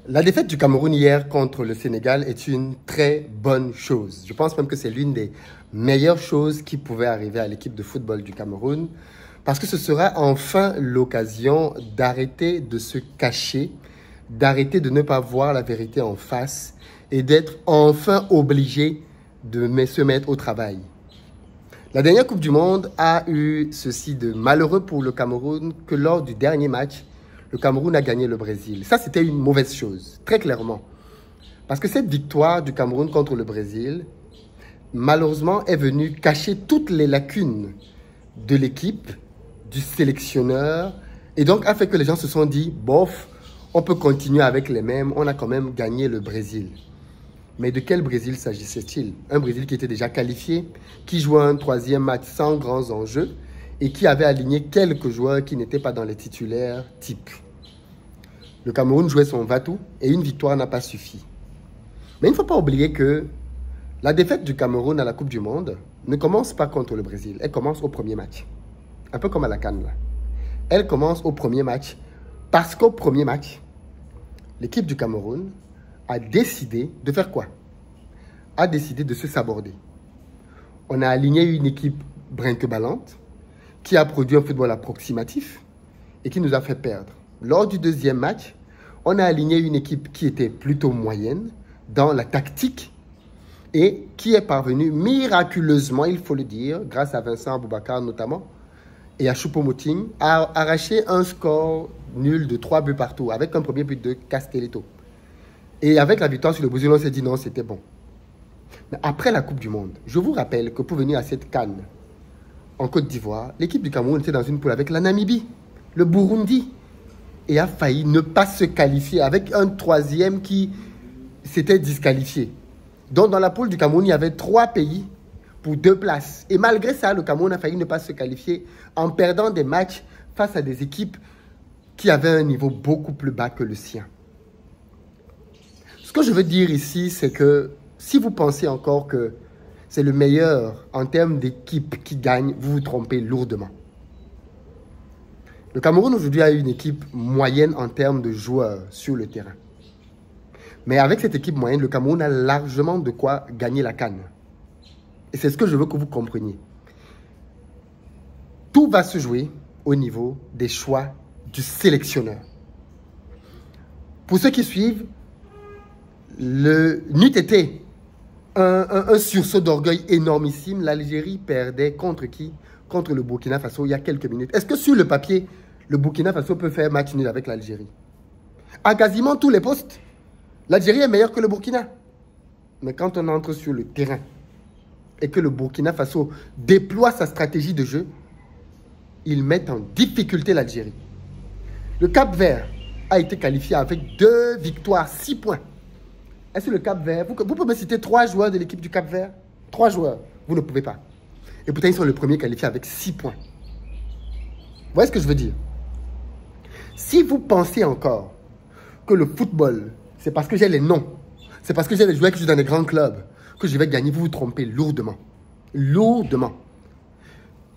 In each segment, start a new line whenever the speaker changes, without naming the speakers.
La défaite du Cameroun hier contre le Sénégal est une très bonne chose. Je pense même que c'est l'une des meilleures choses qui pouvait arriver à l'équipe de football du Cameroun parce que ce sera enfin l'occasion d'arrêter de se cacher, d'arrêter de ne pas voir la vérité en face et d'être enfin obligé de se mettre au travail. La dernière Coupe du Monde a eu ceci de malheureux pour le Cameroun que lors du dernier match, le Cameroun a gagné le Brésil. Ça, c'était une mauvaise chose, très clairement. Parce que cette victoire du Cameroun contre le Brésil, malheureusement, est venue cacher toutes les lacunes de l'équipe, du sélectionneur, et donc a fait que les gens se sont dit, bof, on peut continuer avec les mêmes, on a quand même gagné le Brésil. Mais de quel Brésil s'agissait-il? Un Brésil qui était déjà qualifié, qui jouait un troisième match sans grands enjeux et qui avait aligné quelques joueurs qui n'étaient pas dans les titulaires type. Le Cameroun jouait son va-tout et une victoire n'a pas suffi. Mais il ne faut pas oublier que la défaite du Cameroun à la Coupe du Monde ne commence pas contre le Brésil, elle commence au premier match. Un peu comme à la CAN là. Elle commence au premier match parce qu'au premier match, l'équipe du Cameroun a décidé de faire quoi? A décidé de se saborder. On a aligné une équipe brinque-ballante qui a produit un football approximatif et qui nous a fait perdre. Lors du deuxième match, on a aligné une équipe qui était plutôt moyenne dans la tactique et qui est parvenue miraculeusement, il faut le dire, grâce à Vincent Aboubakar notamment et à Choupo-Moting, à arracher un score nul de 3 buts partout avec un premier but de Castelletto. Et avec la victoire sur le Brésil, on s'est dit non, c'était bon. Mais après la Coupe du Monde, je vous rappelle que pour venir à cette CAN en Côte d'Ivoire, l'équipe du Cameroun était dans une poule avec la Namibie, le Burundi, et a failli ne pas se qualifier avec un troisième qui s'était disqualifié. Donc dans la poule du Cameroun, il y avait 3 pays pour 2 places. Et malgré ça, le Cameroun a failli ne pas se qualifier en perdant des matchs face à des équipes qui avaient un niveau beaucoup plus bas que le sien. Ce que je veux dire ici, c'est que si vous pensez encore que c'est le meilleur en termes d'équipe qui gagne, vous vous trompez lourdement. Le Cameroun aujourd'hui a une équipe moyenne en termes de joueurs sur le terrain. Mais avec cette équipe moyenne, le Cameroun a largement de quoi gagner la CAN. Et c'est ce que je veux que vous compreniez. Tout va se jouer au niveau des choix du sélectionneur. Pour ceux qui suivent, n'eût été un sursaut d'orgueil énormissime. L'Algérie perdait contre qui? Contre le Burkina Faso il y a quelques minutes. Est-ce que sur le papier, le Burkina Faso peut faire match nul avec l'Algérie? À quasiment tous les postes, l'Algérie est meilleure que le Burkina. Mais quand on entre sur le terrain et que le Burkina Faso déploie sa stratégie de jeu, ils mettent en difficulté l'Algérie. Le Cap-Vert a été qualifié avec 2 victoires, 6 points. Est-ce que le Cap-Vert, vous pouvez me citer 3 joueurs de l'équipe du Cap-Vert? 3 joueurs, vous ne pouvez pas. Et pourtant, ils sont le premier qualifié avec 6 points. Vous voyez ce que je veux dire? Si vous pensez encore que le football, c'est parce que j'ai les noms, c'est parce que j'ai les joueurs qui jouent dans des grands clubs, que je vais gagner, vous vous trompez lourdement. Lourdement.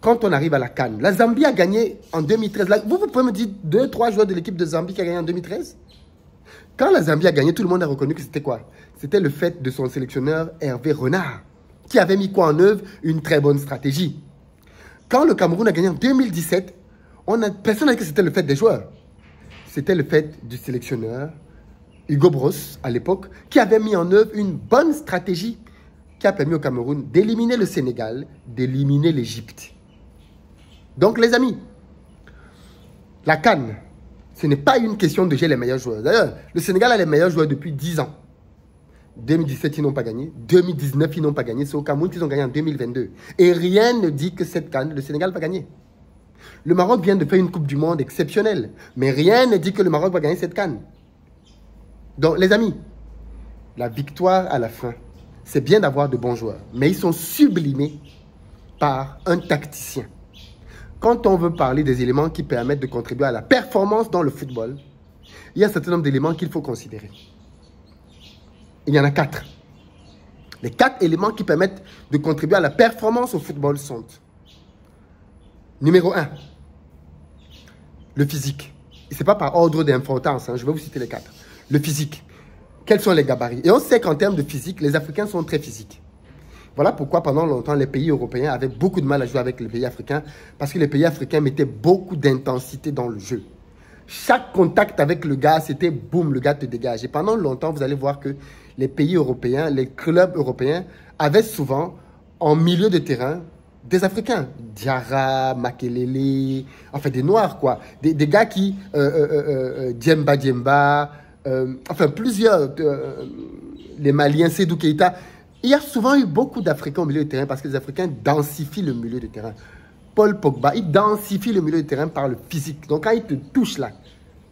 Quand on arrive à la CAN, la Zambie a gagné en 2013. Là, vous pouvez me dire 2-3 joueurs de l'équipe de Zambie qui a gagné en 2013? Quand la Zambie a gagné, tout le monde a reconnu que c'était quoi? C'était le fait de son sélectionneur Hervé Renard, qui avait mis quoi en œuvre? Une très bonne stratégie. Quand le Cameroun a gagné en 2017, personne n'a dit que c'était le fait des joueurs. C'était le fait du sélectionneur Hugo Bross, à l'époque, qui avait mis en œuvre une bonne stratégie qui a permis au Cameroun d'éliminer le Sénégal, d'éliminer l'Égypte. Donc, les amis, la CAN, ce n'est pas une question de j'ai les meilleurs joueurs. D'ailleurs, le Sénégal a les meilleurs joueurs depuis 10 ans. 2017, ils n'ont pas gagné. 2019, ils n'ont pas gagné. C'est au Cameroun qu'ils ont gagné en 2022. Et rien ne dit que cette CAN, le Sénégal va gagner. Le Maroc vient de faire une Coupe du Monde exceptionnelle. Mais rien ne dit que le Maroc va gagner cette CAN. Donc, les amis, la victoire à la fin, c'est bien d'avoir de bons joueurs. Mais ils sont sublimés par un tacticien. Quand on veut parler des éléments qui permettent de contribuer à la performance dans le football, il y a un certain nombre d'éléments qu'il faut considérer. Il y en a 4. Les 4 éléments qui permettent de contribuer à la performance au football sont: numéro 1, le physique. Ce n'est pas par ordre d'importance, hein, je vais vous citer les 4. Le physique. Quels sont les gabarits? Et on sait qu'en termes de physique, les Africains sont très physiques. Voilà pourquoi pendant longtemps, les pays européens avaient beaucoup de mal à jouer avec les pays africains, parce que les pays africains mettaient beaucoup d'intensité dans le jeu. Chaque contact avec le gars, c'était boum, le gars te dégage. Et pendant longtemps, vous allez voir que les pays européens, les clubs européens avaient souvent en milieu de terrain des Africains. Diarra, Makelele, enfin des Noirs quoi. Des gars qui, Djemba, enfin plusieurs, les Maliens, Sédou Keïta. Il y a souvent eu beaucoup d'Africains au milieu de terrain parce que les Africains densifient le milieu de terrain. Paul Pogba, il densifie le milieu de terrain par le physique. Donc quand il te touche là,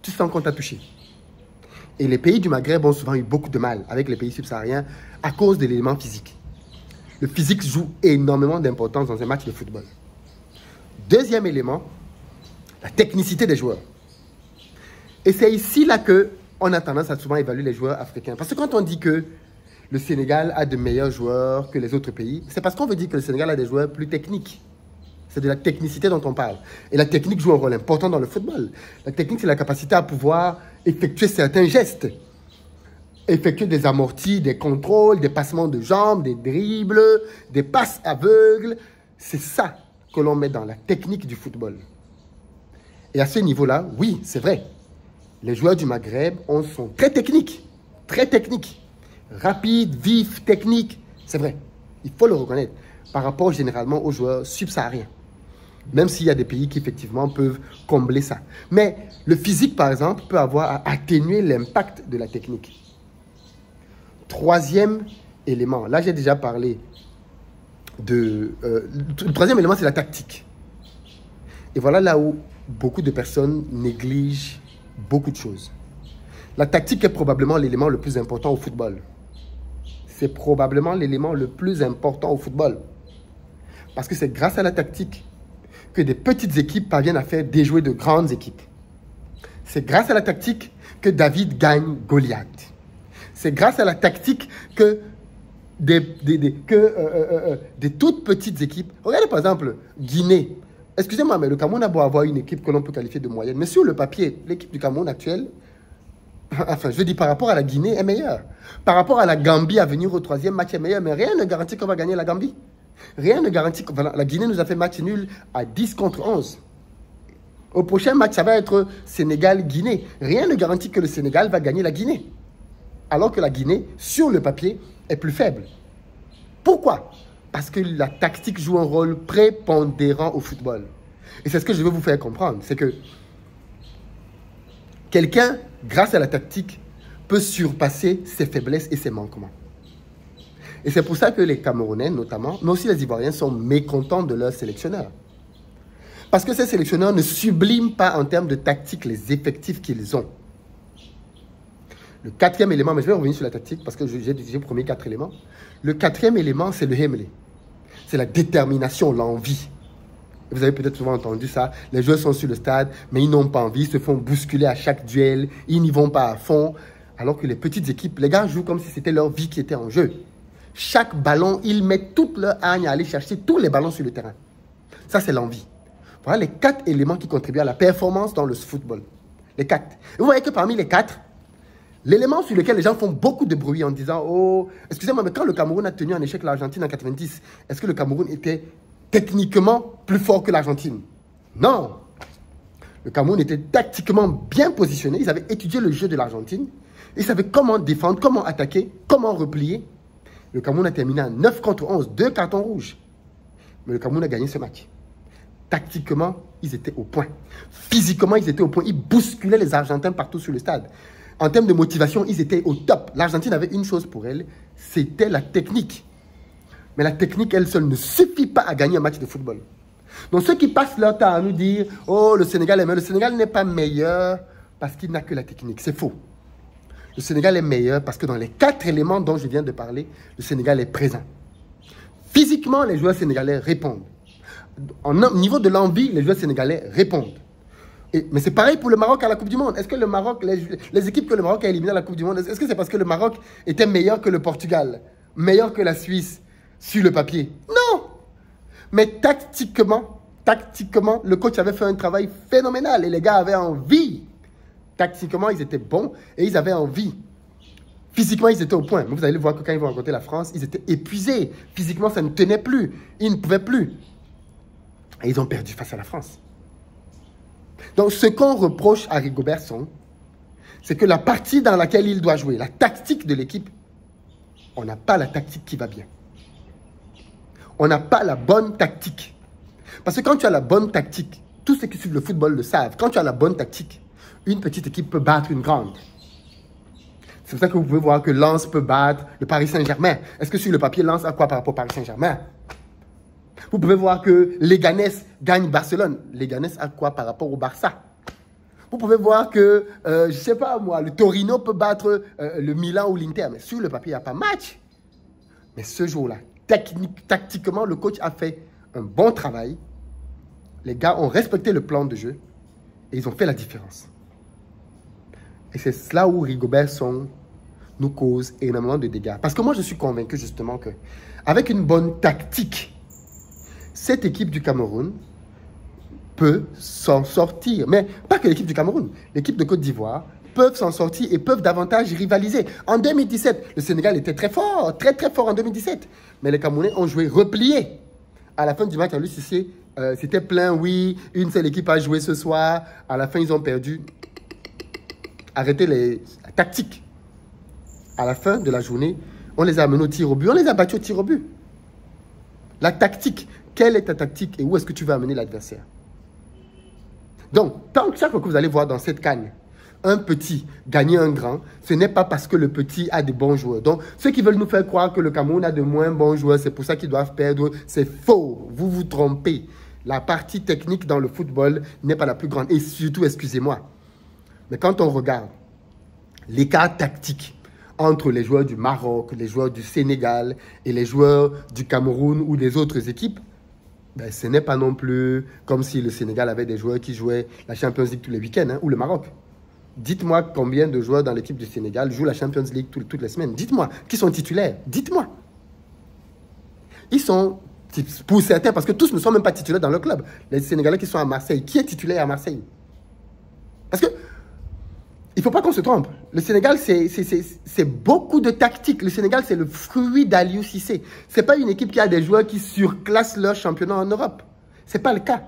tu sens qu'on t'a touché. Et les pays du Maghreb ont souvent eu beaucoup de mal avec les pays subsahariens à cause de l'élément physique. Le physique joue énormément d'importance dans un match de football. Deuxième élément, la technicité des joueurs. Et c'est ici là qu'on a tendance à souvent évaluer les joueurs africains. Parce que quand on dit que le Sénégal a de meilleurs joueurs que les autres pays, c'est parce qu'on veut dire que le Sénégal a des joueurs plus techniques. C'est de la technicité dont on parle. Et la technique joue un rôle important dans le football. La technique, c'est la capacité à pouvoir effectuer certains gestes. Effectuer des amortis, des contrôles, des passements de jambes, des dribbles, des passes aveugles. C'est ça que l'on met dans la technique du football. Et à ce niveau-là, oui, c'est vrai. Les joueurs du Maghreb sont très techniques. Très techniques. Rapides, vifs, techniques. C'est vrai. Il faut le reconnaître. Par rapport généralement aux joueurs subsahariens. Même s'il y a des pays qui effectivement peuvent combler ça. Mais le physique, par exemple, peut avoir à atténuer l'impact de la technique. Troisième élément, là j'ai déjà parlé de... le troisième élément, c'est la tactique. Et voilà là où beaucoup de personnes négligent beaucoup de choses. La tactique est probablement l'élément le plus important au football. C'est probablement l'élément le plus important au football. Parce que c'est grâce à la tactique que des petites équipes parviennent à faire déjouer de grandes équipes. C'est grâce à la tactique que David gagne Goliath. C'est grâce à la tactique que des toutes petites équipes... Regardez par exemple Guinée. Excusez-moi, mais le Cameroun a beau avoir une équipe que l'on peut qualifier de moyenne. Mais sur le papier, l'équipe du Cameroun actuelle, enfin je veux dire par rapport à la Guinée, est meilleure. Par rapport à la Gambie à venir au troisième match est meilleure. Mais rien ne garantit qu'on va gagner la Gambie. Rien ne garantit que... Voilà, la Guinée nous a fait match nul à 10 contre 11. Au prochain match, ça va être Sénégal-Guinée. Rien ne garantit que le Sénégal va gagner la Guinée. Alors que la Guinée, sur le papier, est plus faible. Pourquoi? Parce que la tactique joue un rôle prépondérant au football. Et c'est ce que je veux vous faire comprendre. C'est que quelqu'un, grâce à la tactique, peut surpasser ses faiblesses et ses manquements. Et c'est pour ça que les Camerounais, notamment, mais aussi les Ivoiriens, sont mécontents de leurs sélectionneurs. Parce que ces sélectionneurs ne subliment pas en termes de tactique les effectifs qu'ils ont. Le quatrième élément, mais je vais revenir sur la tactique parce que j'ai promis 4 éléments. Le quatrième élément, c'est le Hemley. C'est la détermination, l'envie. Vous avez peut-être souvent entendu ça. Les joueurs sont sur le stade, mais ils n'ont pas envie, ils se font bousculer à chaque duel, ils n'y vont pas à fond. Alors que les petites équipes, les gars jouent comme si c'était leur vie qui était en jeu. Chaque ballon, ils mettent toute leur hargne à aller chercher tous les ballons sur le terrain. Ça, c'est l'envie. Voilà les 4 éléments qui contribuent à la performance dans le football. Les 4. Et vous voyez que parmi les 4, l'élément sur lequel les gens font beaucoup de bruit en disant « Oh, excusez-moi, mais quand le Cameroun a tenu en échec l'Argentine en 90, est-ce que le Cameroun était techniquement plus fort que l'Argentine ?» Non. Le Cameroun était tactiquement bien positionné. Ils avaient étudié le jeu de l'Argentine. Ils savaient comment défendre, comment attaquer, comment replier. Le Cameroun a terminé à 9 contre 11, 2 cartons rouges. Mais le Cameroun a gagné ce match. Tactiquement, ils étaient au point. Physiquement, ils étaient au point. Ils bousculaient les Argentins partout sur le stade. En termes de motivation, ils étaient au top. L'Argentine avait une chose pour elle, c'était la technique. Mais la technique, elle seule, ne suffit pas à gagner un match de football. Donc ceux qui passent leur temps à nous dire « Oh, le Sénégal est meilleur », le Sénégal n'est pas meilleur parce qu'il n'a que la technique. C'est faux. Le Sénégal est meilleur parce que dans les 4 éléments dont je viens de parler, le Sénégal est présent. Physiquement, les joueurs sénégalais répondent. Au niveau de l'envie, les joueurs sénégalais répondent. Mais c'est pareil pour le Maroc à la Coupe du Monde. Est-ce que le Maroc, les équipes que le Maroc a éliminées à la Coupe du Monde, est-ce que c'est parce que le Maroc était meilleur que le Portugal, meilleur que la Suisse sur le papier? Non. Mais tactiquement, le coach avait fait un travail phénoménal et les gars avaient envie. Tactiquement, ils étaient bons et ils avaient envie. Physiquement, ils étaient au point. Mais vous allez voir que quand ils vont rencontrer la France, ils étaient épuisés. Physiquement, ça ne tenait plus. Ils ne pouvaient plus. Et ils ont perdu face à la France. Donc, ce qu'on reproche à Rigobert Song, c'est que la partie dans laquelle il doit jouer, la tactique de l'équipe, on n'a pas la tactique qui va bien. On n'a pas la bonne tactique. Parce que quand tu as la bonne tactique, tous ceux qui suivent le football le savent, quand tu as la bonne tactique, une petite équipe peut battre une grande. C'est pour ça que vous pouvez voir que Lens peut battre le Paris Saint-Germain. Est-ce que sur le papier, Lens a quoi par rapport au Paris Saint-Germain? Vous pouvez voir que Leganés gagne Barcelone. Leganés a quoi par rapport au Barça? Vous pouvez voir que, je ne sais pas moi, le Torino peut battre le Milan ou l'Inter. Mais sur le papier, il n'y a pas match. Mais ce jour-là, tactiquement, le coach a fait un bon travail. Les gars ont respecté le plan de jeu et ils ont fait la différence. Et c'est là où Rigobert Song nous cause énormément de dégâts. Parce que moi, je suis convaincu justement que avec une bonne tactique, cette équipe du Cameroun peut s'en sortir. Mais pas que l'équipe du Cameroun, l'équipe de Côte d'Ivoire peuvent s'en sortir et peuvent davantage rivaliser. En 2017, le Sénégal était très fort en 2017. Mais les Camerounais ont joué replié. À la fin du match, Aliou Cissé, c'était plein, oui, une seule équipe a joué ce soir. À la fin, ils ont perdu. Arrêtez la tactique. À la fin de la journée, on les a amenés au tir au but. On les a battus au tir au but. La tactique. Quelle est ta tactique et où est-ce que tu vas amener l'adversaire? Donc, chaque fois que vous allez voir dans cette canne, un petit gagner un grand, ce n'est pas parce que le petit a des bons joueurs. Donc, ceux qui veulent nous faire croire que le Cameroun a de moins bons joueurs, c'est pour ça qu'ils doivent perdre, c'est faux. Vous vous trompez. La partie technique dans le football n'est pas la plus grande. Et surtout, excusez-moi, mais quand on regarde l'écart tactique entre les joueurs du Maroc, les joueurs du Sénégal et les joueurs du Cameroun ou des autres équipes, ben, ce n'est pas non plus comme si le Sénégal avait des joueurs qui jouaient la Champions League tous les week-ends, hein, ou le Maroc. Dites-moi combien de joueurs dans l'équipe du Sénégal jouent la Champions League toutes les semaines. Dites-moi, qui sont titulaires. Dites-moi. Ils sont, pour certains, parce que tous ne sont même pas titulaires dans le club. Les Sénégalais qui sont à Marseille, qui est titulaire à Marseille? Parce que il ne faut pas qu'on se trompe. Le Sénégal, c'est beaucoup de tactique. Le Sénégal, c'est le fruit d'Aliou Cissé. Ce n'est pas une équipe qui a des joueurs qui surclassent leur championnat en Europe. Ce n'est pas le cas.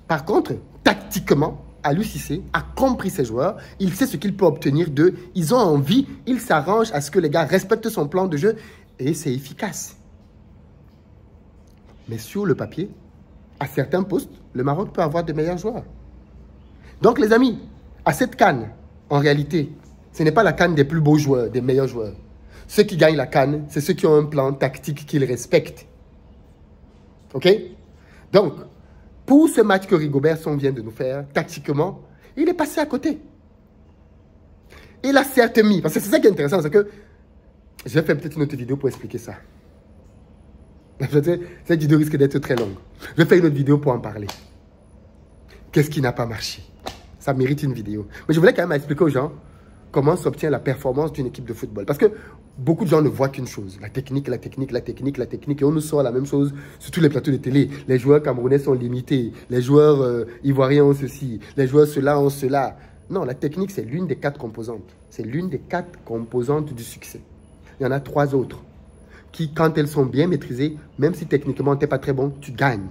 Par contre, tactiquement, Aliou Cissé a compris ses joueurs. Il sait ce qu'il peut obtenir d'eux. Ils ont envie. Il s'arrange à ce que les gars respectent son plan de jeu. Et c'est efficace. Mais sur le papier, à certains postes, le Maroc peut avoir de meilleurs joueurs. Donc, les amis, à cette CAN, en réalité, ce n'est pas la CAN des plus beaux joueurs, des meilleurs joueurs. Ceux qui gagnent la CAN, c'est ceux qui ont un plan tactique qu'ils respectent. OK? Donc, pour ce match que Rigobert Song vient de nous faire, tactiquement, il est passé à côté. Il a certes mis, parce que c'est ça qui est intéressant, c'est que je vais faire peut-être une autre vidéo pour expliquer ça. Cette vidéo risque d'être très longue. Je vais faire une autre vidéo pour en parler. Qu'est-ce qui n'a pas marché? Ça mérite une vidéo. Mais je voulais quand même expliquer aux gens comment s'obtient la performance d'une équipe de football. Parce que beaucoup de gens ne voient qu'une chose. La technique, la technique, la technique, la technique. Et on nous sort la même chose sur tous les plateaux de télé. Les joueurs camerounais sont limités. Les joueurs ivoiriens ont ceci. Les joueurs cela ont cela. Non, la technique, c'est l'une des 4 composantes. C'est l'une des 4 composantes du succès. Il y en a 3 autres qui, quand elles sont bien maîtrisées, même si techniquement, tu n'es pas très bon, tu gagnes.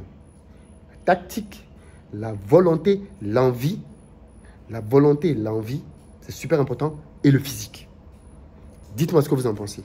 La tactique, la volonté, l'envie. La volonté, l'envie, c'est super important. Et le physique. Dites-moi ce que vous en pensez.